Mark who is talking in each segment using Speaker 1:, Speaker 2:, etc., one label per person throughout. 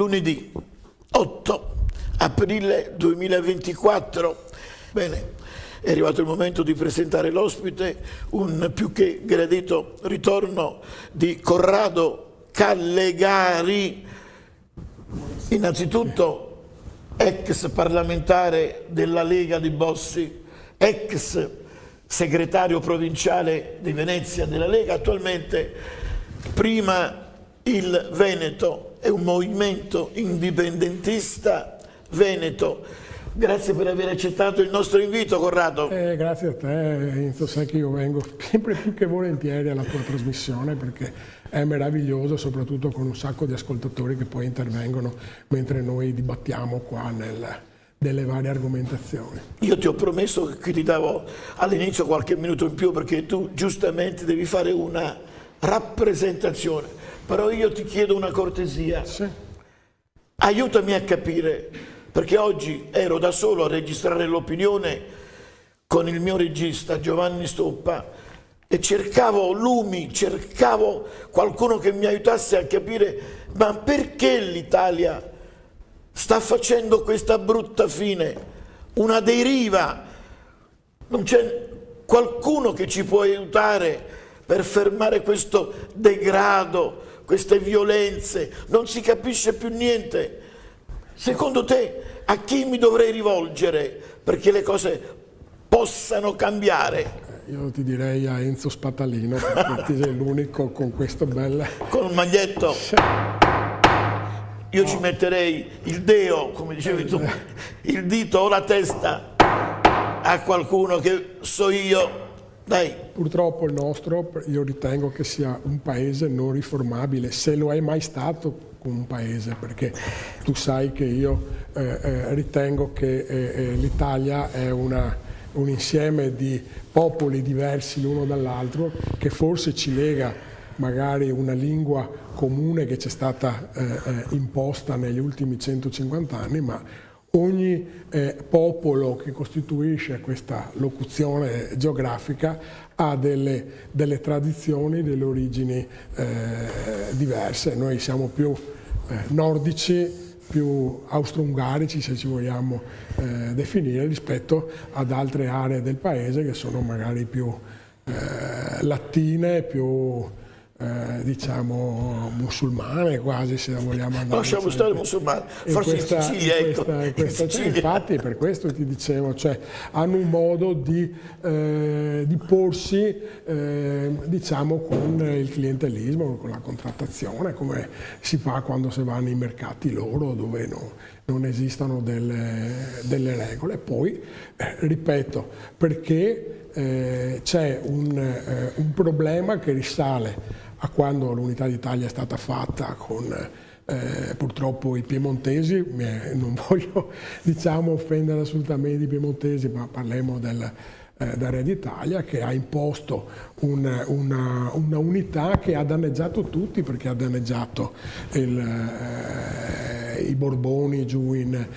Speaker 1: lunedì 8 aprile 2024. Bene, è arrivato il momento di presentare l'ospite, un più che gradito ritorno di Corrado Callegari, innanzitutto ex parlamentare della Lega di Bossi, ex segretario provinciale di Venezia della Lega, attualmente prima il Veneto è un movimento indipendentista veneto. Grazie per aver accettato il nostro invito, Corrado.
Speaker 2: Grazie a te, Enzo, sai che io vengo sempre più che volentieri alla tua trasmissione perché è meraviglioso, soprattutto con un sacco di ascoltatori che poi intervengono mentre noi dibattiamo qua delle varie argomentazioni.
Speaker 1: Io ti ho promesso che ti davo all'inizio qualche minuto in più perché tu giustamente devi fare una rappresentazione, però io ti chiedo una cortesia.
Speaker 2: Sì.
Speaker 1: Aiutami a capire, perché oggi ero da solo a registrare l'opinione con il mio regista Giovanni Stoppa e cercavo lumi, cercavo qualcuno che mi aiutasse a capire ma perché l'Italia sta facendo questa brutta fine, una deriva. Non c'è qualcuno che ci può aiutare per fermare questo degrado, queste violenze, non si capisce più niente. Secondo te a chi mi dovrei rivolgere perché le cose possano cambiare?
Speaker 2: Io ti direi a Enzo Spatalino, perché sei l'unico con questo bel...
Speaker 1: Con un maglietto? Io ci metterei il deo, come dicevi tu, il dito o la testa a qualcuno che so io. Dai.
Speaker 2: Purtroppo il nostro, io ritengo che sia un paese non riformabile, se lo è mai stato un paese, perché tu sai che io ritengo che l'Italia è un insieme di popoli diversi l'uno dall'altro, che forse ci lega magari una lingua comune che ci è stata imposta negli ultimi 150 anni, ma ogni popolo che costituisce questa locuzione geografica ha delle tradizioni, delle origini diverse. Noi siamo più nordici, più austro-ungarici, se ci vogliamo definire, rispetto ad altre aree del paese che sono magari più latine, più diciamo musulmane quasi, se vogliamo andare.
Speaker 1: Lasciamo stare musulmani, forse in Sicilia, ecco.
Speaker 2: Infatti per questo ti dicevo, cioè hanno un modo di porsi diciamo con il clientelismo, con la contrattazione, come si fa quando si va nei mercati loro dove non esistono delle regole. Poi ripeto, perché c'è un problema che risale a quando l'Unità d'Italia è stata fatta con purtroppo i piemontesi, non voglio diciamo offendere assolutamente i piemontesi, ma parliamo del Re d'Italia, che ha imposto una unità che ha danneggiato tutti, perché ha danneggiato i Borboni giù in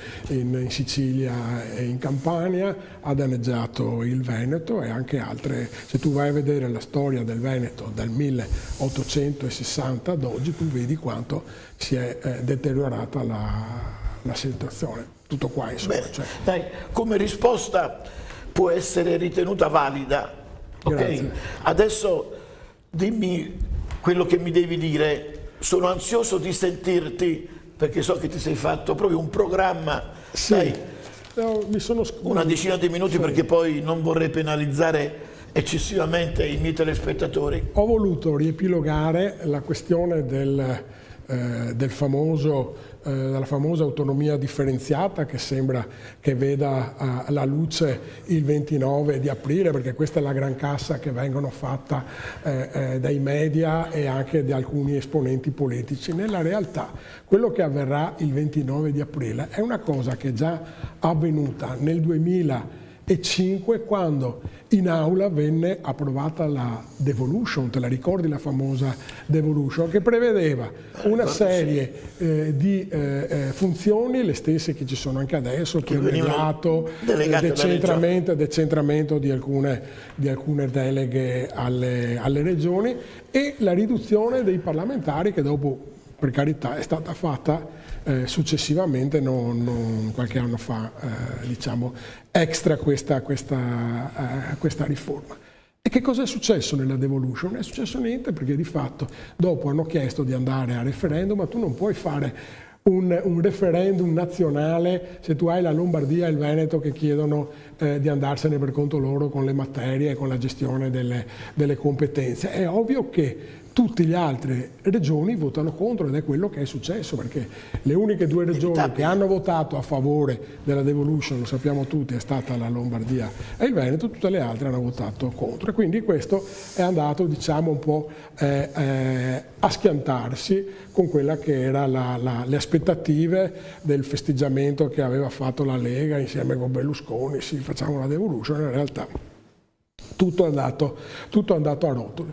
Speaker 2: Sicilia e in Campania, ha danneggiato il Veneto e anche altre. Se tu vai a vedere la storia del Veneto dal 1860 ad oggi, tu vedi quanto si è deteriorata la situazione. Tutto qua, insomma.
Speaker 1: Bene, cioè. Dai, come risposta può essere ritenuta valida. Ok? Adesso dimmi quello che mi devi dire. Sono ansioso di sentirti perché so che ti sei fatto proprio un programma.
Speaker 2: Sì.
Speaker 1: Dai,
Speaker 2: no,
Speaker 1: una decina di minuti, sì, perché poi non vorrei penalizzare eccessivamente i miei telespettatori.
Speaker 2: Ho voluto riepilogare la questione della famosa autonomia differenziata che sembra che veda la luce il 29 di aprile, perché questa è la gran cassa che vengono fatta dai media e anche da alcuni esponenti politici. Nella realtà quello che avverrà il 29 di aprile è una cosa che è già avvenuta nel 2005, quando in aula venne approvata la devolution. Te la ricordi la famosa devolution, che prevedeva una serie di funzioni, le stesse che ci sono anche adesso, pluriemirato, decentramento di alcune deleghe alle regioni e la riduzione dei parlamentari, che dopo per carità, è stata fatta successivamente, qualche anno fa, diciamo, extra questa riforma. E che cosa è successo nella devolution? Non è successo niente, perché di fatto dopo hanno chiesto di andare a referendum, ma tu non puoi fare un referendum nazionale se tu hai la Lombardia e il Veneto che chiedono di andarsene per conto loro con le materie e con la gestione delle competenze. È ovvio che tutte le altre regioni votano contro, ed è quello che è successo, perché le uniche due regioni che hanno votato a favore della devolution, lo sappiamo tutti, è stata la Lombardia e il Veneto, tutte le altre hanno votato contro, e quindi questo è andato, diciamo, un po' a schiantarsi con quella che era le aspettative del festeggiamento che aveva fatto la Lega insieme con Berlusconi. Sì, facciamo la devolution, in realtà tutto è andato a rotoli.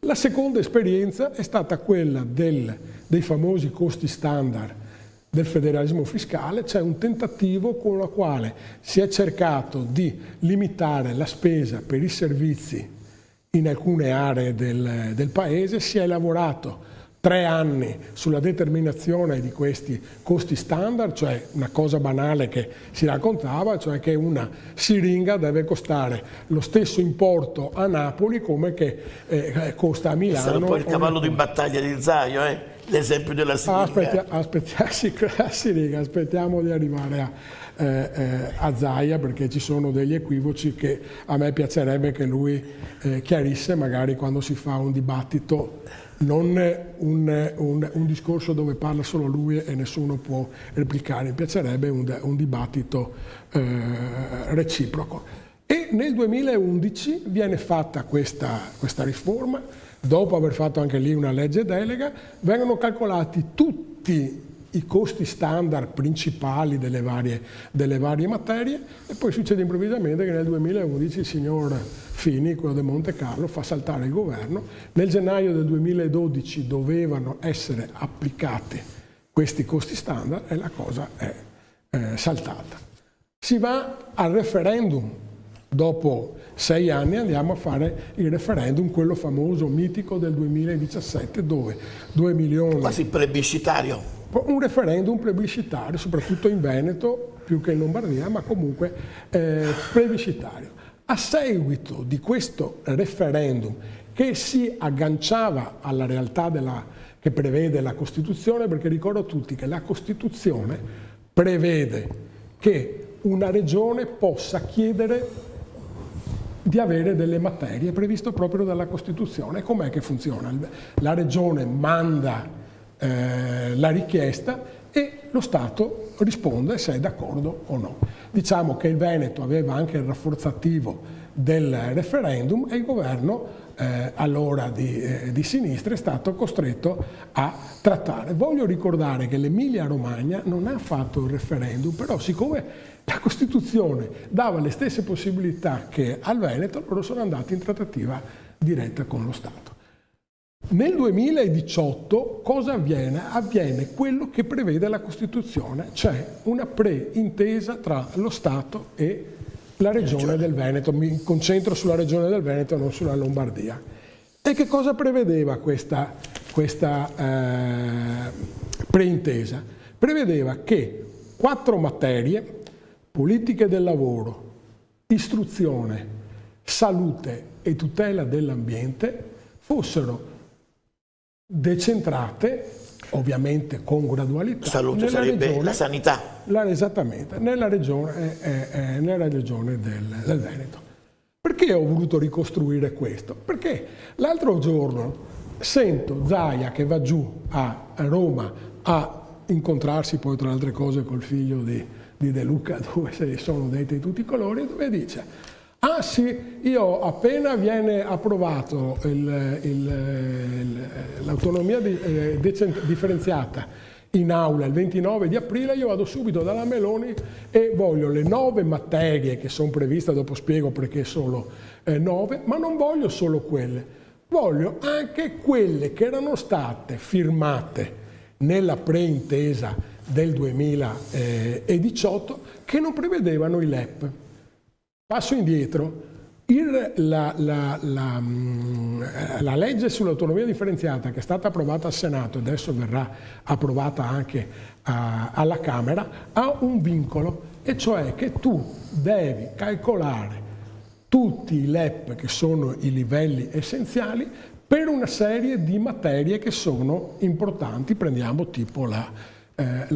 Speaker 2: La seconda esperienza è stata quella dei famosi costi standard del federalismo fiscale, cioè un tentativo con il quale si è cercato di limitare la spesa per i servizi in alcune aree del Paese. Si è lavorato 3 anni sulla determinazione di questi costi standard, cioè una cosa banale che si raccontava, cioè che una siringa deve costare lo stesso importo a Napoli come che costa a Milano.
Speaker 1: È stato poi il cavallo di battaglia di Zaio, l'esempio della siringa.
Speaker 2: Aspettiamo di arrivare a Zaia, perché ci sono degli equivoci che a me piacerebbe che lui chiarisse, magari quando si fa un dibattito, non un discorso dove parla solo lui e nessuno può replicare. Mi piacerebbe un dibattito reciproco. E nel 2011 viene fatta questa riforma, dopo aver fatto anche lì una legge delega, vengono calcolati tutti i costi standard principali delle varie materie, e poi succede improvvisamente che nel 2011 il signor Fini, quello di Monte Carlo, fa saltare il governo. Nel gennaio del 2012 dovevano essere applicati questi costi standard e la cosa è saltata. Si va al referendum. Dopo 6 anni andiamo a fare il referendum, quello famoso, mitico del 2017, dove 2 milioni...
Speaker 1: Quasi plebiscitario.
Speaker 2: Un referendum plebiscitario, soprattutto in Veneto, più che in Lombardia, ma comunque plebiscitario. A seguito di questo referendum, che si agganciava alla realtà che prevede la Costituzione, perché ricordo a tutti che la Costituzione prevede che una regione possa chiedere di avere delle materie, previsto proprio dalla Costituzione. Com'è che funziona? La regione manda la richiesta e lo Stato risponde se è d'accordo o no. Diciamo che il Veneto aveva anche il rafforzativo del referendum e il governo allora di sinistra è stato costretto a trattare. Voglio ricordare che l'Emilia-Romagna non ha fatto il referendum, però siccome la Costituzione dava le stesse possibilità che al Veneto, loro sono andati in trattativa diretta con lo Stato. Nel 2018 cosa avviene? Avviene quello che prevede la Costituzione, cioè una preintesa tra lo Stato e la Regione del Veneto. Mi concentro sulla Regione del Veneto e non sulla Lombardia. E che cosa prevedeva questa preintesa? Prevedeva che 4 materie, politiche del lavoro, istruzione, salute e tutela dell'ambiente, fossero decentrate, ovviamente con gradualità.
Speaker 1: Salute sarebbe regione, la sanità.
Speaker 2: Esattamente, nella regione del Veneto. Perché ho voluto ricostruire questo? Perché l'altro giorno sento Zaia che va giù a Roma a incontrarsi poi tra altre cose col figlio di De Luca, dove se ne sono detti tutti i colori, dove dice: ah sì, io appena viene approvato l'autonomia differenziata in aula il 29 di aprile, io vado subito dalla Meloni e voglio le 9 materie che sono previste, dopo spiego perché solo 9, ma non voglio solo quelle, voglio anche quelle che erano state firmate nella preintesa del 2018 che non prevedevano i LEP. Passo indietro, La legge sull'autonomia differenziata che è stata approvata al Senato e adesso verrà approvata anche alla Camera ha un vincolo, e cioè che tu devi calcolare tutti i LEP che sono i livelli essenziali per una serie di materie che sono importanti, prendiamo tipo la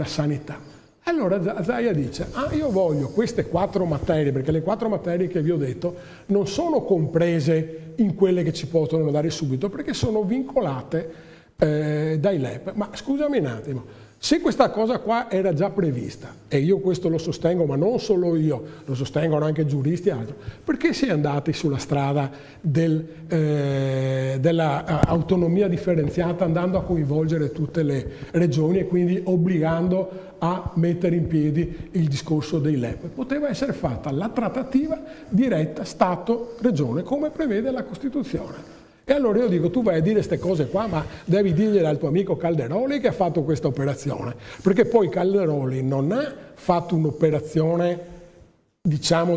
Speaker 2: sanità. Allora Zaia dice, io voglio queste 4 materie, perché le 4 materie che vi ho detto non sono comprese in quelle che ci possono dare subito, perché sono vincolate dai LEP. Ma scusami un attimo, se questa cosa qua era già prevista, e io questo lo sostengo, ma non solo io, lo sostengono anche giuristi e altro, perché si è andati sulla strada dell'autonomia differenziata, andando a coinvolgere tutte le regioni e quindi obbligando a mettere in piedi il discorso dei LEP? Poteva essere fatta la trattativa diretta Stato-Regione, come prevede la Costituzione. E allora io dico, tu vai a dire queste cose qua, ma devi dirgliele al tuo amico Calderoli che ha fatto questa operazione, perché poi Calderoli non ha fatto un'operazione, diciamo,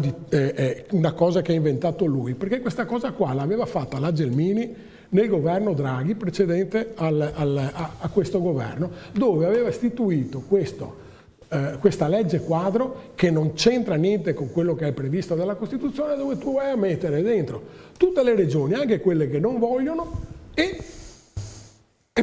Speaker 2: una cosa che ha inventato lui, perché questa cosa qua l'aveva fatta la Gelmini nel governo Draghi precedente a questo governo, dove aveva istituito questa legge quadro che non c'entra niente con quello che è previsto dalla Costituzione, dove tu vai a mettere dentro tutte le regioni, anche quelle che non vogliono, e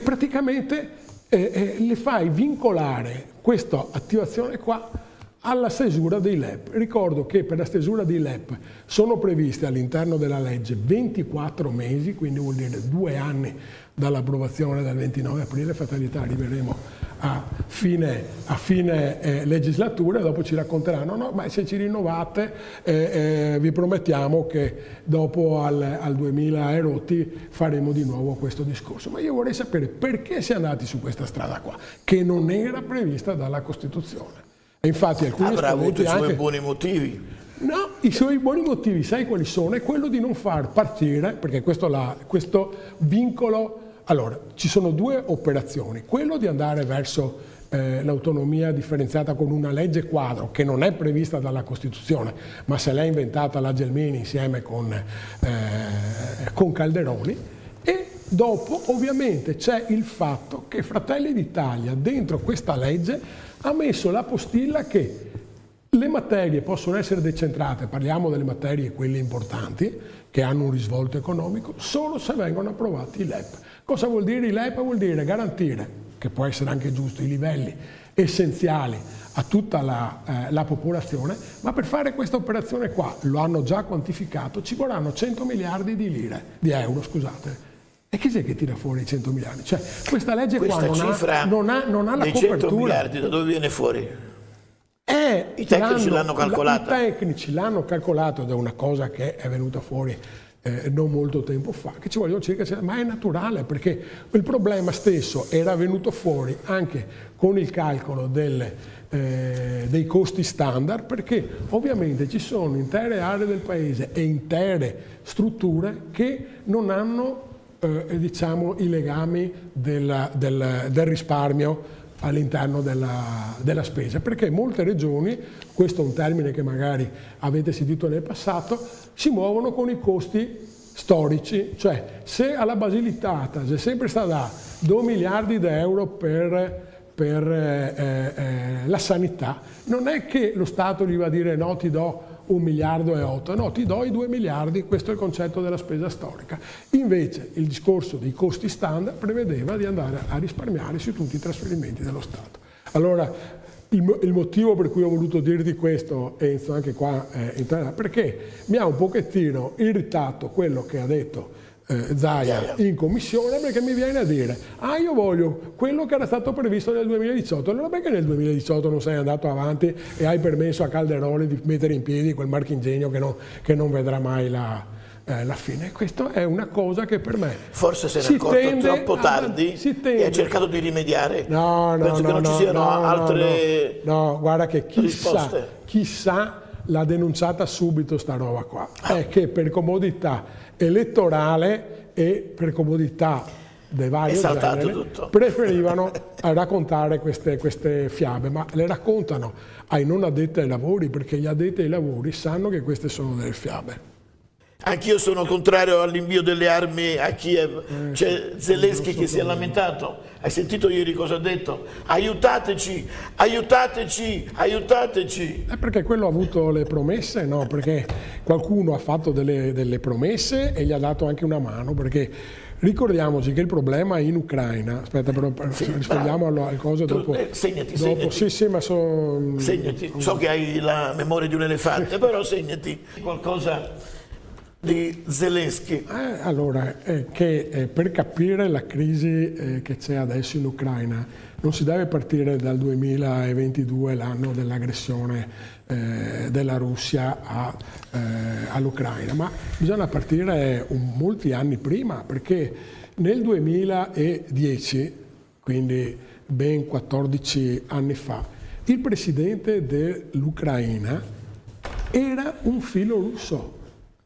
Speaker 2: praticamente le fai vincolare questa attivazione qua alla stesura dei LEP. Ricordo che per la stesura dei LEP sono previste all'interno della legge 24 mesi, quindi vuol dire 2 anni dall'approvazione del 29 aprile, fatalità arriveremo a fine legislatura, e dopo ci racconteranno, no, ma se ci rinnovate vi promettiamo che dopo al 2000 e rotti faremo di nuovo questo discorso. Ma io vorrei sapere perché si è andati su questa strada qua, che non era prevista dalla Costituzione. E infatti alcuni
Speaker 1: avrà avuto i suoi
Speaker 2: anche,
Speaker 1: buoni motivi.
Speaker 2: No, i suoi buoni motivi, sai quali sono? È quello di non far partire, perché questo vincolo. Allora, ci sono 2 operazioni, quello di andare verso l'autonomia differenziata con una legge quadro che non è prevista dalla Costituzione, ma se l'ha inventata la Gelmini insieme con Calderoli, e dopo ovviamente c'è il fatto che Fratelli d'Italia dentro questa legge ha messo la postilla che le materie possono essere decentrate, parliamo delle materie quelle importanti, che hanno un risvolto economico, solo se vengono approvati i LEP. Cosa vuol dire i LEP? Vuol dire garantire, che può essere anche giusto, i livelli essenziali a tutta la popolazione, ma per fare questa operazione qua, lo hanno già quantificato, ci vorranno 100 miliardi di euro, scusate. E chi c'è che tira fuori i 100 miliardi? Cioè, questa legge
Speaker 1: questa
Speaker 2: qua non ha la
Speaker 1: dei
Speaker 2: copertura.
Speaker 1: 100 miliardi da dove viene fuori?
Speaker 2: I
Speaker 1: tecnici l'hanno calcolata.
Speaker 2: I tecnici l'hanno calcolato, ed è una cosa che è venuta fuori non molto tempo fa, che ci vogliono circa, ma è naturale, perché il problema stesso era venuto fuori anche con il calcolo dei costi standard, perché ovviamente ci sono intere aree del paese e intere strutture che non hanno diciamo i legami del risparmio all'interno della spesa, perché molte regioni, questo è un termine che magari avete sentito nel passato, si muovono con i costi storici, cioè se alla Basilicata c'è sempre stata 2 miliardi di euro per la sanità, non è che lo Stato gli va a dire no, ti do 1,8 miliardi, no, ti do i 2 miliardi, questo è il concetto della spesa storica. Invece il discorso dei costi standard prevedeva di andare a risparmiare su tutti i trasferimenti dello Stato. Allora, il motivo per cui ho voluto dirti questo, Enzo, anche qua, perché mi ha un pochettino irritato quello che ha detto Zaia in commissione, perché mi viene a dire io voglio quello che era stato previsto nel 2018. Allora perché nel 2018 non sei andato avanti e hai permesso a Calderoli di mettere in piedi quel marchingegno che non vedrà mai la fine? Questa è una cosa che per me
Speaker 1: forse se ne è accorto troppo tardi e ha cercato di rimediare. Penso che non ci siano altre
Speaker 2: guarda che
Speaker 1: risposte.
Speaker 2: Chissà l'ha denunciata subito sta roba qua, è che per comodità elettorale e per comodità dei vari generi preferivano raccontare queste fiabe, ma le raccontano ai non addetti ai lavori, perché gli addetti ai lavori sanno che queste sono delle fiabe.
Speaker 1: Anch'io sono contrario all'invio delle armi a Kiev. C'è Zelensky che si è lamentato. Hai sentito ieri cosa ha detto? Aiutateci, aiutateci, aiutateci.
Speaker 2: Perché quello ha avuto le promesse? No, perché qualcuno ha fatto delle promesse e gli ha dato anche una mano, perché ricordiamoci che il problema in Ucraina, aspetta però rispondiamo al coso dopo.
Speaker 1: Segnati,
Speaker 2: dopo.
Speaker 1: segnati.
Speaker 2: Sì, ma
Speaker 1: Segnati. So che hai la memoria di un elefante, però segnati qualcosa di Zelensky.
Speaker 2: Allora, per capire la crisi che c'è adesso in Ucraina non si deve partire dal 2022, l'anno dell'aggressione della Russia all'Ucraina, ma bisogna partire molti anni prima, perché nel 2010, quindi ben 14 anni fa, il presidente dell'Ucraina era un filo russo,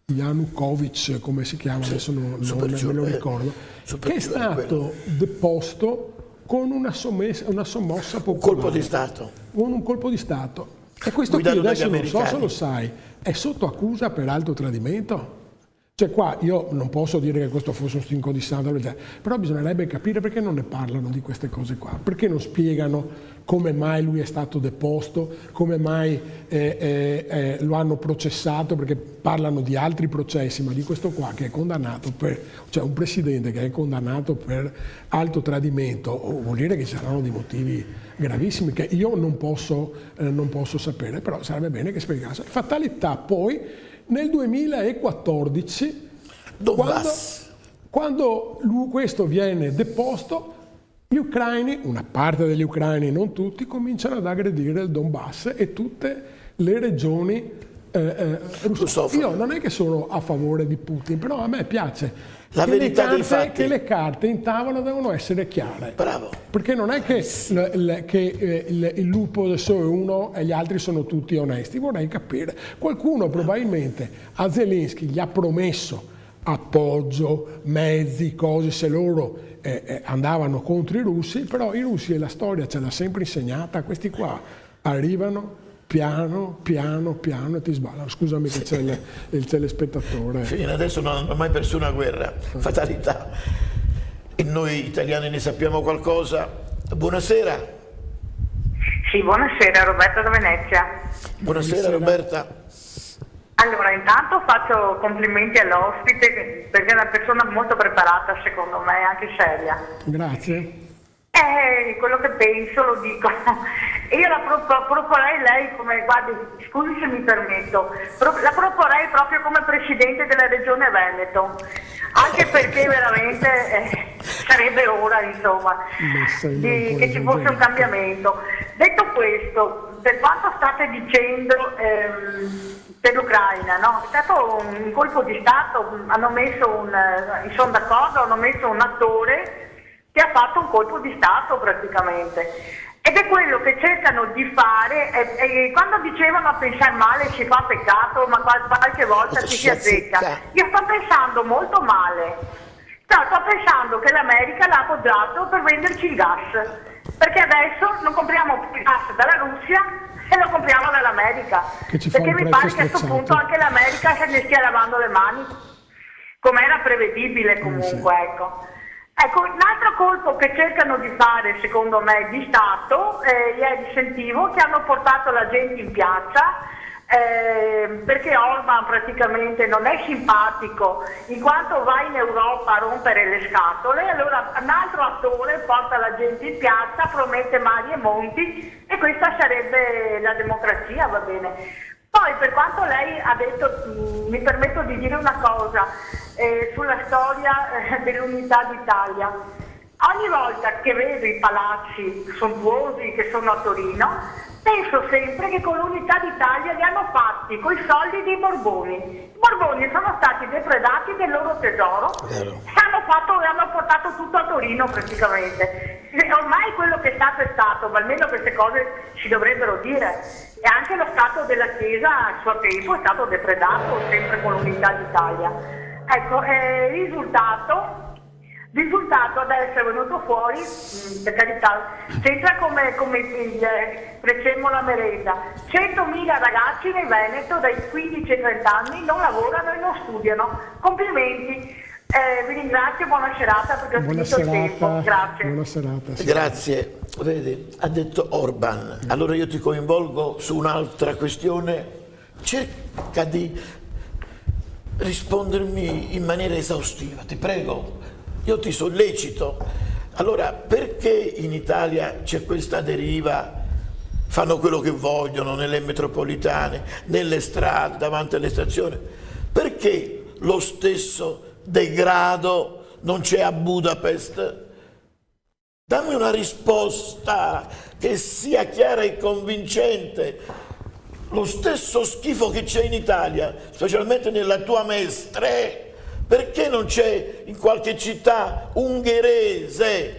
Speaker 2: Yanukovych, come si chiama, adesso non me lo ricordo, che è stato deposto con una sommossa popolare.
Speaker 1: Un colpo di Stato.
Speaker 2: Con un colpo di Stato. E questo qui adesso non so se lo sai, è sotto accusa per alto tradimento. Cioè qua io non posso dire che questo fosse un stinco di sangue, però bisognerebbe capire perché non ne parlano di queste cose qua, perché non spiegano come mai lui è stato deposto, come mai lo hanno processato, perché parlano di altri processi, ma di questo qua che è condannato cioè un presidente che è condannato per alto tradimento, vuol dire che ci saranno dei motivi gravissimi che io non posso sapere, però sarebbe bene che spiegasse. Fatalità poi nel 2014, quando questo viene deposto, gli ucraini, una parte degli ucraini, non tutti, cominciano ad aggredire il Donbass e tutte le regioni russe. Io non è che sono a favore di Putin, però a me piace
Speaker 1: la verità dei fatti.
Speaker 2: Che le carte in tavola devono essere chiare.
Speaker 1: Bravo.
Speaker 2: Perché non è che il lupo adesso è uno e gli altri sono tutti onesti. Vorrei capire. Qualcuno probabilmente a Zelensky gli ha promesso appoggio, mezzi, cose, se loro andavano contro i russi, però i russi, e la storia ce l'ha sempre insegnata, questi qua arrivano piano e ti sballano. Scusami che c'è il telespettatore.
Speaker 1: Fino adesso non hanno mai perso una guerra, fatalità. E noi italiani ne sappiamo qualcosa. Buonasera.
Speaker 3: Sì, buonasera, Roberta da Venezia.
Speaker 1: Buonasera Roberta.
Speaker 3: Allora, intanto faccio complimenti all'ospite perché è una persona molto preparata, secondo me, anche seria.
Speaker 2: Grazie.
Speaker 3: Quello che penso lo dico. Io la proporrei lei come, guardi, scusi se mi permetto, la proporrei proprio come presidente della regione Veneto, anche perché veramente sarebbe ora, insomma, che ci fosse un cambiamento. Detto questo, per quanto state dicendo per l'Ucraina, no? È stato un colpo di Stato, hanno messo sono d'accordo, hanno messo un attore che ha fatto un colpo di Stato praticamente. Ed è quello che cercano di fare, e quando dicevano a pensare male si fa peccato, ma qualche volta ci si azzecca. Io sto pensando molto male. Sto pensando che l'America l'ha appoggiato per venderci il gas, perché adesso non compriamo più gas dalla Russia e lo compriamo dall'America, perché mi pare che a questo punto anche l'America se ne stia lavando le mani, come era prevedibile comunque, ecco. Ecco, un altro colpo che cercano di fare, secondo me, di Stato, ieri sentivo che hanno portato la gente in piazza, perché Orban praticamente non è simpatico, in quanto va in Europa a rompere le scatole, allora un altro attore porta la gente in piazza, promette mari e monti, e questa sarebbe la democrazia, va bene. Poi per quanto lei ha detto, mi permetto di dire una cosa sulla storia dell'unità d'Italia. Ogni volta che vedo i palazzi sontuosi che sono a Torino, penso sempre che con l'unità d'Italia li hanno fatti coi soldi dei Borboni. I Borboni sono stati depredati del loro tesoro e hanno portato tutto a Torino praticamente. Ormai quello che è stato, ma almeno queste cose si dovrebbero dire. E anche lo Stato della Chiesa a suo tempo è stato depredato sempre con l'unità d'Italia. Ecco, il risultato Risultato adesso è venuto fuori, per carità, c'entra come facemmo la merenda. 100.000 ragazzi nel Veneto dai 15 ai 30 anni non lavorano e non studiano. Complimenti, vi ringrazio, buona serata perché ho
Speaker 2: Buona
Speaker 3: finito il tempo.
Speaker 2: serata,
Speaker 3: Grazie.
Speaker 2: buona serata. Sì.
Speaker 1: Grazie. Vedi, ha detto Orban. Allora io ti coinvolgo su un'altra questione. Cerca di rispondermi in maniera esaustiva, ti prego. Io ti sollecito. Allora, perché in Italia c'è questa deriva? Fanno quello che vogliono nelle metropolitane, nelle strade, davanti alle stazioni. Perché lo stesso degrado non c'è a Budapest? Dammi una risposta che sia chiara e convincente. Lo stesso schifo che c'è in Italia, specialmente nella tua Mestre, perché non c'è in qualche città ungherese?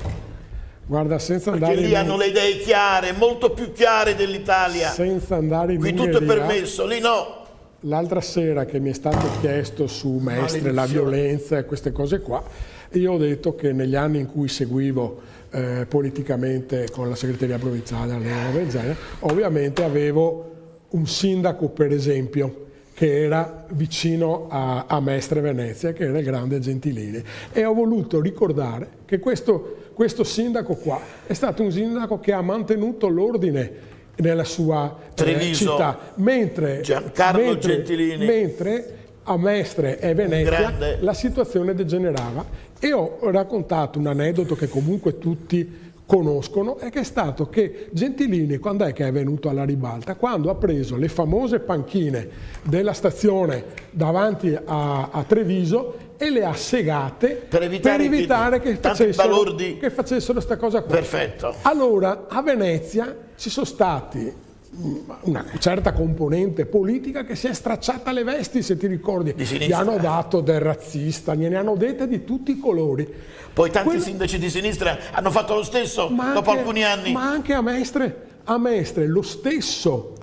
Speaker 2: Guarda, senza
Speaker 1: Perché
Speaker 2: andare
Speaker 1: lì hanno le idee chiare, molto più chiare dell'Italia.
Speaker 2: senza andare in
Speaker 1: Qui tutto è
Speaker 2: Ungheria,
Speaker 1: permesso, lì no.
Speaker 2: l'altra sera che mi è stato chiesto su Mestre, la
Speaker 1: Maledizione.
Speaker 2: violenza e queste cose qua, io ho detto che negli anni in cui seguivo politicamente con la segreteria provinciale alla Lega, ovviamente avevo un sindaco, per esempio, che era vicino a Mestre Venezia, che era il grande Gentilini, e ho voluto ricordare che questo sindaco qua è stato un sindaco che ha mantenuto l'ordine nella sua
Speaker 1: Treviso,
Speaker 2: città, mentre
Speaker 1: Gentilini.
Speaker 2: mentre a Mestre e Venezia
Speaker 1: grande.
Speaker 2: la situazione degenerava. E ho raccontato un aneddoto che comunque tutti conoscono, e che è stato che Gentilini, quando è che è venuto alla ribalta? Quando ha preso le famose panchine della stazione davanti a Treviso e le ha segate
Speaker 1: Per evitare
Speaker 2: che
Speaker 1: tanti balordi.
Speaker 2: facessero questa cosa qua.
Speaker 1: Perfetto.
Speaker 2: Allora, a Venezia ci sono stati una certa componente politica che si è stracciata le vesti, se ti ricordi.
Speaker 1: Di
Speaker 2: Gli
Speaker 1: sinistra.
Speaker 2: hanno dato del razzista, gliene hanno dette di tutti i colori.
Speaker 1: Poi tanti sindaci di sinistra hanno fatto lo stesso dopo alcuni anni.
Speaker 2: Ma anche a Mestre, lo stesso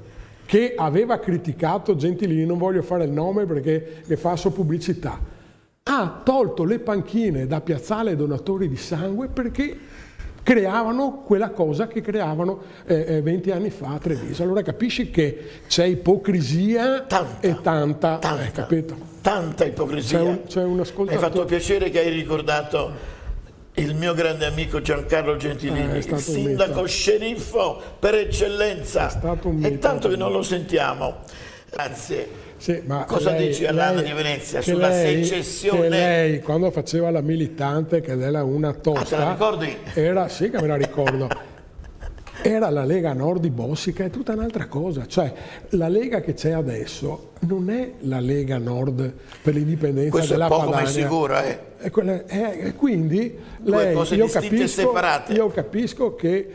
Speaker 2: che aveva criticato Gentilini, non voglio fare il nome perché ne fa sua pubblicità, ha tolto le panchine da piazzale Donatori di Sangue perché creavano quella cosa che creavano 20 anni fa a Treviso. Allora capisci che c'è ipocrisia e tanta, capito?
Speaker 1: Tanta ipocrisia.
Speaker 2: C'è un
Speaker 1: Mi
Speaker 2: ascoltatore.
Speaker 1: hai fatto piacere che hai ricordato il mio grande amico Giancarlo Gentilini,
Speaker 2: È
Speaker 1: il
Speaker 2: stato un
Speaker 1: sindaco
Speaker 2: mito.
Speaker 1: sceriffo per eccellenza.
Speaker 2: È stato un
Speaker 1: È
Speaker 2: mito.
Speaker 1: tanto che non lo sentiamo. Grazie.
Speaker 2: Sì, ma
Speaker 1: Cosa dici all'Anna di Venezia sulla secessione?
Speaker 2: Che lei, quando faceva la militante, che era una tosta,
Speaker 1: te la ricordi?
Speaker 2: Era, sì che me la ricordo, era la Lega Nord di Bossi, che è tutta un'altra cosa. Cioè, la Lega che c'è adesso non è la Lega Nord per l'indipendenza
Speaker 1: Questo
Speaker 2: della
Speaker 1: è poco
Speaker 2: Padania.
Speaker 1: ma sicuro,
Speaker 2: Quindi
Speaker 1: Due
Speaker 2: lei,
Speaker 1: cose distinte e separate.
Speaker 2: io capisco che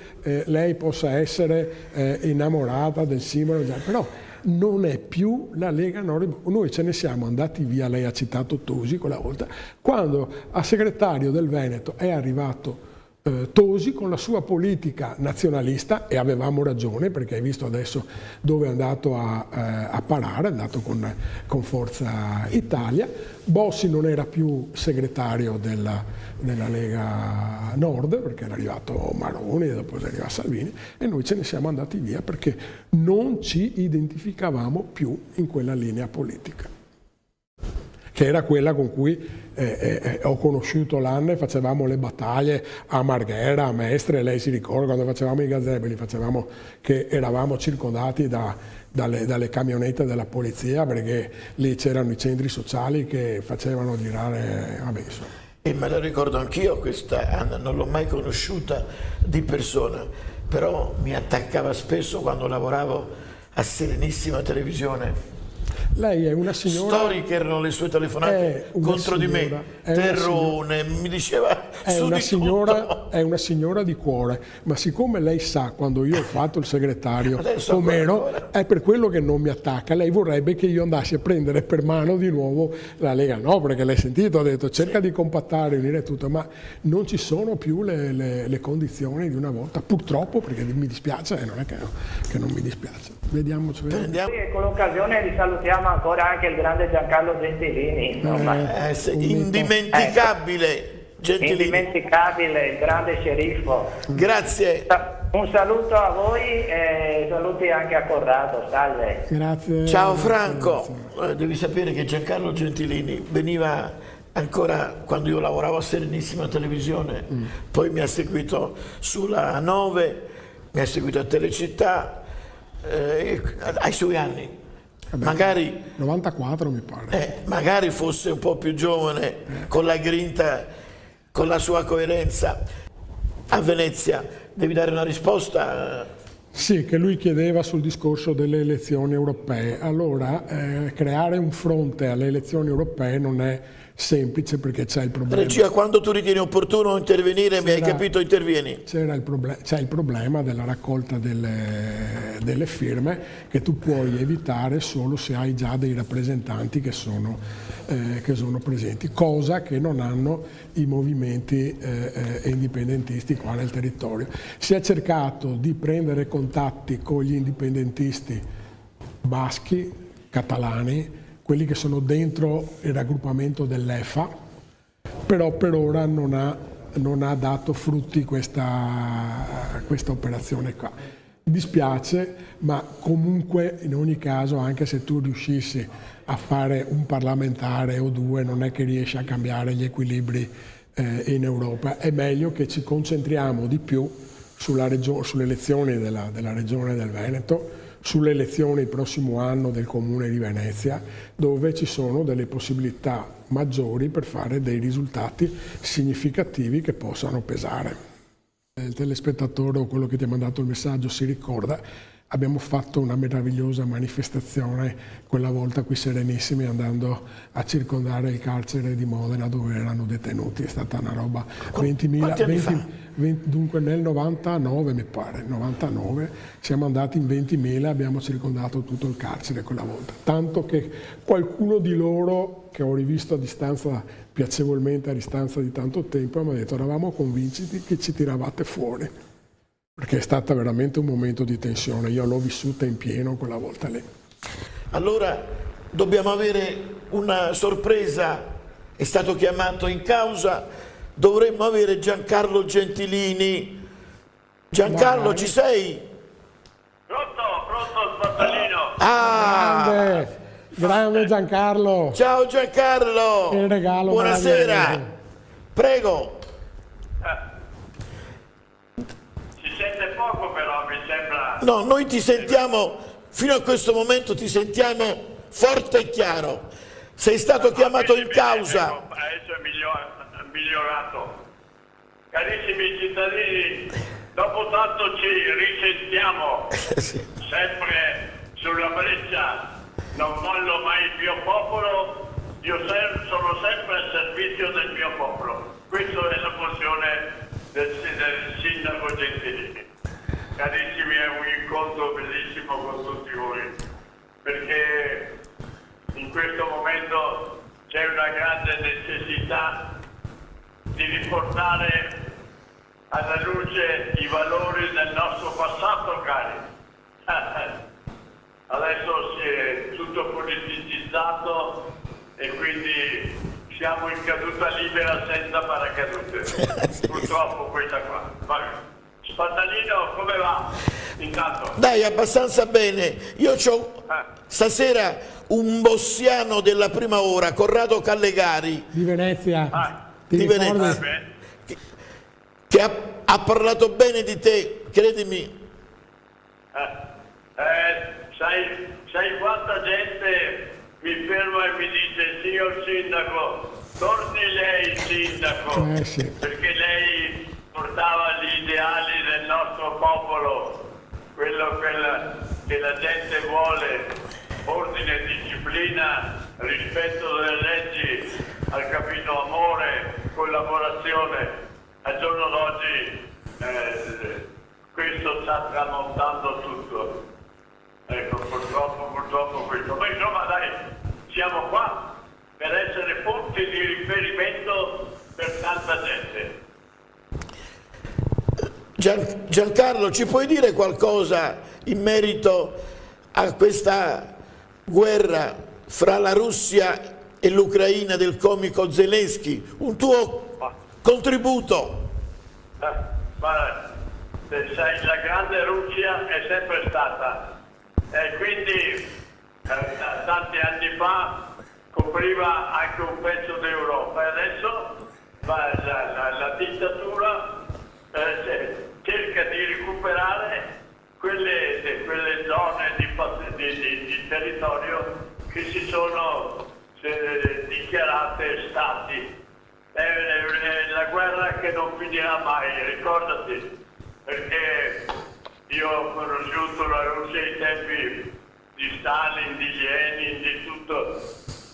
Speaker 2: lei possa essere innamorata del simbolo, però non è più la Lega Nord. Noi ce ne siamo andati via, lei ha citato Tosi quella volta, quando a segretario del Veneto è arrivato Tosi con la sua politica nazionalista, e avevamo ragione perché hai visto adesso dove è andato a parare, è andato con Forza Italia. Bossi non era più segretario della Lega Nord perché era arrivato Maroni e dopo arriva Salvini, e noi ce ne siamo andati via perché non ci identificavamo più in quella linea politica, che era quella con cui ho conosciuto l'Anna e facevamo le battaglie a Marghera, a Mestre. Lei si ricorda quando facevamo i gazeboli, che eravamo circondati dalle camionette della polizia, perché lì c'erano i centri sociali che facevano girare, vabbè, insomma.
Speaker 1: E me la ricordo anch'io questa Anna, non l'ho mai conosciuta di persona, però mi attaccava spesso quando lavoravo a Serenissima Televisione.
Speaker 2: Lei è una signora...
Speaker 1: Storiche erano le sue telefonate contro di me, terrone, mi diceva su di tutto.
Speaker 2: È una signora di cuore, ma siccome lei sa quando io ho fatto il segretario
Speaker 1: Adesso
Speaker 2: com'ero,
Speaker 1: ancora.
Speaker 2: è per quello che non mi attacca. Lei vorrebbe che io andassi a prendere per mano di nuovo la Lega. No, perché l'hai sentito, ha detto cerca di compattare, unire tutto, ma non ci sono più le condizioni di una volta, purtroppo, perché mi dispiace, e non è che non mi dispiace. Vediamo.
Speaker 1: Prendiamo.
Speaker 4: E con l'occasione risalutiamo ancora anche il grande Giancarlo Gentilini. Insomma.
Speaker 1: Indimenticabile Gentilini.
Speaker 4: indimenticabile, il grande sceriffo.
Speaker 1: Grazie.
Speaker 4: Un saluto a voi e saluti anche a Corrado, salve.
Speaker 2: Grazie.
Speaker 1: Ciao Franco. Devi sapere che Giancarlo Gentilini veniva ancora quando io lavoravo a Serenissima Televisione, poi mi ha seguito sulla 9, mi ha seguito a Telecittà, ai suoi anni. Magari
Speaker 2: 94 mi pare.
Speaker 1: magari fosse un po' più giovane, con la grinta, con la sua coerenza. A Venezia devi dare una risposta.
Speaker 2: Sì, che lui chiedeva sul discorso delle elezioni europee. Allora, creare un fronte alle elezioni europee non è semplice perché c'è il problema.
Speaker 1: Regia, quando tu ritieni opportuno intervenire, mi hai capito, intervieni.
Speaker 2: C'è il problema della raccolta delle firme che tu puoi evitare solo se hai già dei rappresentanti che sono presenti, cosa che non hanno i movimenti indipendentisti qua nel territorio. Si è cercato di prendere contatti con gli indipendentisti baschi, catalani, quelli che sono dentro il raggruppamento dell'EFA, però per ora non ha dato frutti questa operazione qua. Mi dispiace, ma comunque in ogni caso, anche se tu riuscissi a fare un parlamentare o due, non è che riesci a cambiare gli equilibri in Europa. È meglio che ci concentriamo di più sulle elezioni della regione del Veneto, sulle elezioni il prossimo anno del Comune di Venezia, dove ci sono delle possibilità maggiori per fare dei risultati significativi che possano pesare. Il telespettatore o quello che ti ha mandato il messaggio si ricorda, abbiamo fatto una meravigliosa manifestazione quella volta qui Serenissimi, andando a circondare il carcere di Modena dove erano detenuti. È stata una roba 20.000. Dunque nel 99 mi pare, 99, siamo andati in 20.000, abbiamo circondato tutto il carcere quella volta. Tanto che qualcuno di loro, che ho rivisto a distanza, piacevolmente a distanza di tanto tempo, mi ha detto: eravamo convinti che ci tiravate fuori, perché è stato veramente un momento di tensione. Io l'ho vissuta in pieno quella volta lì.
Speaker 1: Allora dobbiamo avere una sorpresa, è stato chiamato in causa, dovremmo avere Giancarlo Gentilini. Giancarlo, ci sei?
Speaker 5: Pronto Sbattalino.
Speaker 2: Grande Giancarlo.
Speaker 1: Ciao Giancarlo.
Speaker 2: Che regalo.
Speaker 1: Buonasera. Prego.
Speaker 5: Si sente poco però, mi sembra.
Speaker 1: No, noi ti sentiamo, fino a questo momento ti sentiamo forte e chiaro. Sei stato chiamato in causa.
Speaker 5: Adesso è migliorato. Carissimi cittadini, dopo tanto ci risentiamo, sempre sulla breccia, non mollo mai il mio popolo, io sono sempre al servizio del mio popolo. Questa è la funzione del sindaco Gentilini. Carissimi, è un incontro bellissimo con tutti voi, perché in questo momento c'è una grande necessità di riportare alla luce i valori del nostro passato, cari. Adesso si è tutto politicizzato e quindi siamo in caduta libera senza paracadute. Purtroppo questa qua. Sbattalino, come va? Intanto.
Speaker 1: Dai, abbastanza bene. Io ho stasera un bossiano della prima ora, Corrado Callegari,
Speaker 2: Di Venezia. Ti
Speaker 1: di
Speaker 2: ricordi?
Speaker 1: Venezia, che ha parlato bene di te, credimi.
Speaker 5: Sai quanta gente mi ferma e mi dice: signor sindaco, torni lei sindaco,
Speaker 2: Sì.
Speaker 5: perché lei portava gli ideali del nostro popolo, quello che la gente vuole, ordine, disciplina, rispetto delle leggi, al capito amore, collaborazione. Al giorno d'oggi questo sta tramontando tutto. Ecco, purtroppo questo. Ma insomma dai, siamo qua per essere punti di riferimento per tanta gente.
Speaker 1: Giancarlo, ci puoi dire qualcosa in merito a questa guerra fra la Russia e l'Ucraina del comico Zelensky? Un tuo contributo.
Speaker 5: Guarda, sai, la grande Russia è sempre stata, e quindi tanti anni fa copriva anche un pezzo d'Europa, e adesso la dittatura cerca di recuperare quelle zone di territorio che si sono dichiarate stati. È la guerra che non finirà mai, ricordati, perché io ho conosciuto la Russia ai tempi di Stalin, di Lenin, di tutto,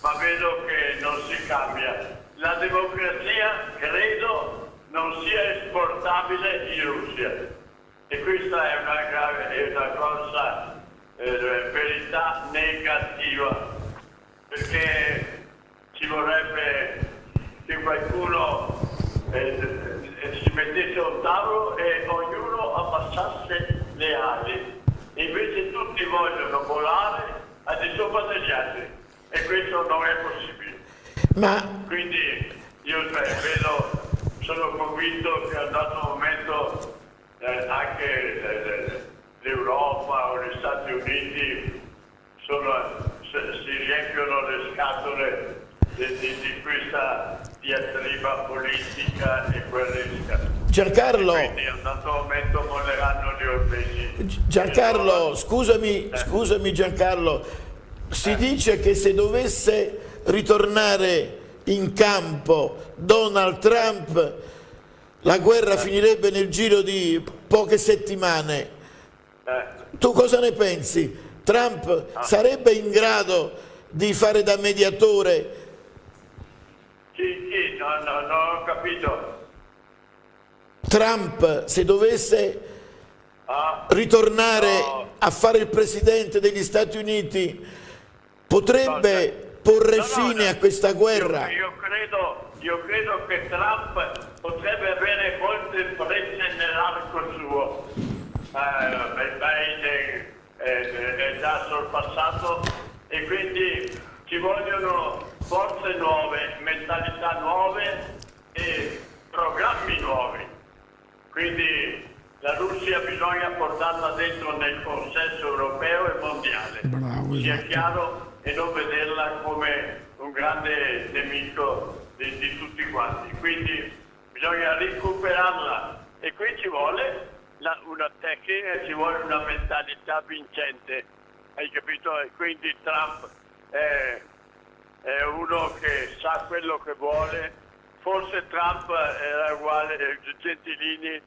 Speaker 5: ma vedo che non si cambia. La democrazia, credo, non sia esportabile in Russia, e questa è una cosa, verità negativa, perché ci vorrebbe che qualcuno si mettesse a un tavolo e ognuno abbassasse le ali. Invece tutti vogliono volare al di sopra degli altri, e questo non è possibile. Quindi io sono convinto che a un dato momento anche l'Europa o gli Stati Uniti si riempiono le scatole di questa diatriba politica e guerresca.
Speaker 1: Giancarlo,
Speaker 5: quindi a un dato momento molleranno gli orpelli.
Speaker 1: Giancarlo, scusami Giancarlo, si dice che se dovesse ritornare in campo Donald Trump, la guerra finirebbe nel giro di poche settimane. Tu cosa ne pensi? Trump sarebbe in grado di fare da mediatore?
Speaker 5: Chi? No, non ho capito.
Speaker 1: Trump, se dovesse ritornare a fare il presidente degli Stati Uniti, potrebbe porre fine a questa guerra?
Speaker 5: Io credo che Trump potrebbe avere molte frecce nell'arco suo. Biden è già sorpassato, e quindi ci vogliono forze nuove, mentalità nuove e programmi nuovi. Quindi la Russia bisogna portarla dentro nel consesso europeo e mondiale.
Speaker 2: Bravo,
Speaker 5: sia
Speaker 2: esatto.
Speaker 5: chiaro, e non vederla come un grande nemico di tutti quanti. Quindi bisogna recuperarla, e qui ci vuole una tecnica, ci vuole una mentalità vincente, hai capito? E quindi Trump è uno che sa quello che vuole. Forse Trump era uguale a Gentilini,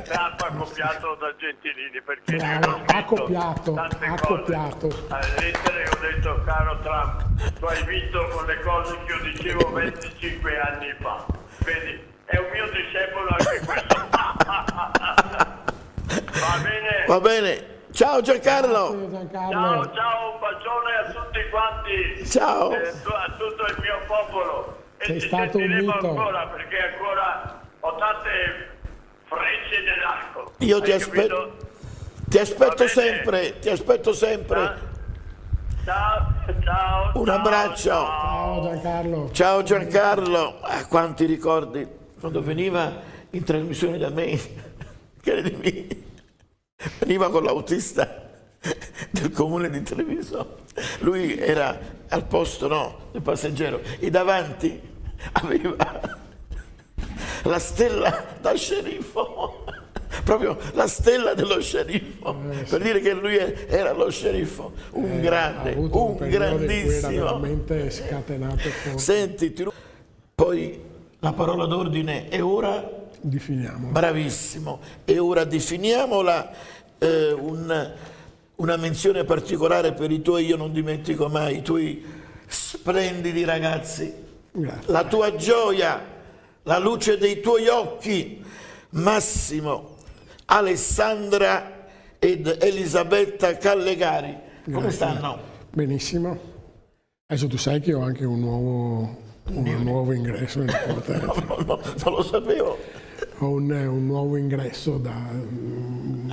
Speaker 5: Trump ha copiato da Gentilini, perché
Speaker 2: ha copiato.
Speaker 5: alle lettere ho detto: caro Trump, tu hai vinto con le cose che io dicevo 25 anni fa. Vedi, è un mio discepolo anche questo. Va bene?
Speaker 1: Va bene. Ciao Giancarlo.
Speaker 5: Ciao, un bacione a tutti quanti.
Speaker 1: Ciao.
Speaker 5: A tutto il mio popolo. E
Speaker 2: Sei
Speaker 5: ci
Speaker 2: stato un
Speaker 5: sentiremo
Speaker 2: mito.
Speaker 5: ancora, perché ancora ho tante frecce nell'arco.
Speaker 1: Io
Speaker 5: Hai
Speaker 1: ti
Speaker 5: capito?
Speaker 1: aspetto
Speaker 5: Va bene.
Speaker 1: sempre.
Speaker 5: Ciao.
Speaker 1: Un abbraccio.
Speaker 2: Ciao Giancarlo.
Speaker 1: Ciao Giancarlo. Quanti ricordi quando veniva in trasmissione da me, credimi, veniva con l'autista del comune di Treviso. Lui era al posto del passeggero, e davanti aveva la stella da sceriffo, proprio la stella dello sceriffo, per dire che lui era lo sceriffo, un grande, un grandissimo.
Speaker 2: Veramente scatenato.
Speaker 1: Senti, poi la parola d'ordine è ora.
Speaker 2: Definiamo.
Speaker 1: Bravissimo, e ora definiamola. Una menzione particolare per i tuoi, io non dimentico mai, i tuoi splendidi ragazzi.
Speaker 2: Grazie.
Speaker 1: La tua gioia, la luce dei tuoi occhi, Massimo, Alessandra ed Elisabetta Callegari. Come
Speaker 2: Grazie.
Speaker 1: stanno?
Speaker 2: Benissimo. Adesso tu sai che ho anche un nuovo ingresso nel portello.
Speaker 1: No, non lo sapevo.
Speaker 2: Ho un nuovo ingresso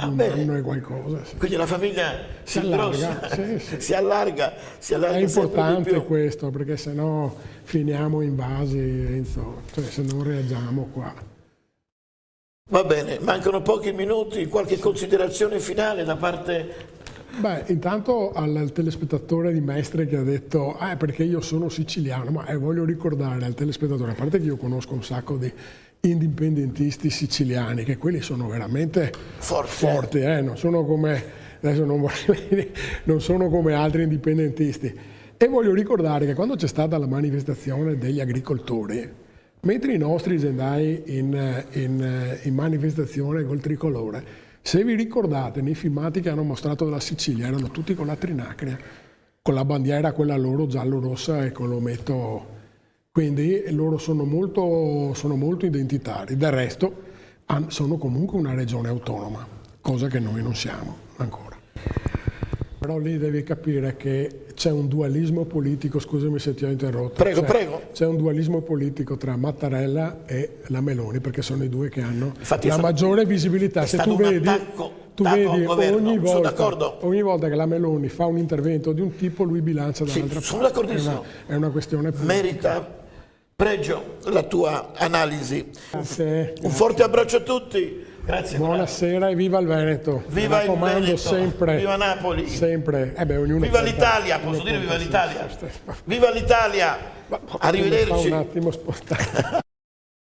Speaker 2: un
Speaker 1: bene.
Speaker 2: anno e qualcosa. Sì.
Speaker 1: Quindi la famiglia si
Speaker 2: allarga,
Speaker 1: ingrossa,
Speaker 2: sì, sì.
Speaker 1: si allarga
Speaker 2: È
Speaker 1: sempre di
Speaker 2: importante
Speaker 1: più.
Speaker 2: questo, perché sennò finiamo invasi, Enzo, cioè se non reagiamo qua.
Speaker 1: Va bene, mancano pochi minuti, qualche considerazione finale da parte...
Speaker 2: Beh, intanto al telespettatore di Mestre che ha detto perché io sono siciliano, ma voglio ricordare al telespettatore, a parte che io conosco un sacco di indipendentisti siciliani, che quelli sono veramente forti, non sono come, adesso non vorrei dire, non sono come altri indipendentisti. E voglio ricordare che quando c'è stata la manifestazione degli agricoltori, mentre i nostri andai in manifestazione col tricolore, se vi ricordate, nei filmati che hanno mostrato della Sicilia erano tutti con la trinacria, con la bandiera quella loro giallo-rossa e con l'ometto. Quindi loro sono molto identitari. Del resto sono comunque una regione autonoma, cosa che noi non siamo ancora. Però lì devi capire che c'è un dualismo politico, scusami se ti ho interrotto.
Speaker 1: Prego.
Speaker 2: C'è un dualismo politico tra Mattarella e la Meloni, perché sono i due che hanno
Speaker 1: Infatti
Speaker 2: la maggiore visibilità.
Speaker 1: È
Speaker 2: Se
Speaker 1: stato
Speaker 2: tu
Speaker 1: un
Speaker 2: vedi,
Speaker 1: attacco
Speaker 2: tu
Speaker 1: dato
Speaker 2: vedi
Speaker 1: al governo, sono d'accordo.
Speaker 2: ogni volta che la Meloni fa un intervento di un tipo, lui bilancia dall'altra
Speaker 1: sono
Speaker 2: parte.
Speaker 1: d'accordissimo.
Speaker 2: È una questione politica.
Speaker 1: Merita pregio la tua analisi.
Speaker 2: Grazie.
Speaker 1: Un forte abbraccio a tutti. Grazie.
Speaker 2: Buonasera e viva il Veneto.
Speaker 1: Viva
Speaker 2: Mi
Speaker 1: il
Speaker 2: raccomando
Speaker 1: Veneto.
Speaker 2: sempre.
Speaker 1: Viva Napoli.
Speaker 2: Sempre. Ognuno
Speaker 1: Viva
Speaker 2: conta-
Speaker 1: l'Italia,
Speaker 2: ognuno
Speaker 1: posso dire
Speaker 2: conta
Speaker 1: viva l'Italia.
Speaker 2: su se stesso.
Speaker 1: Viva l'Italia.
Speaker 2: Ma fa
Speaker 1: Arrivederci.
Speaker 2: un attimo spostare.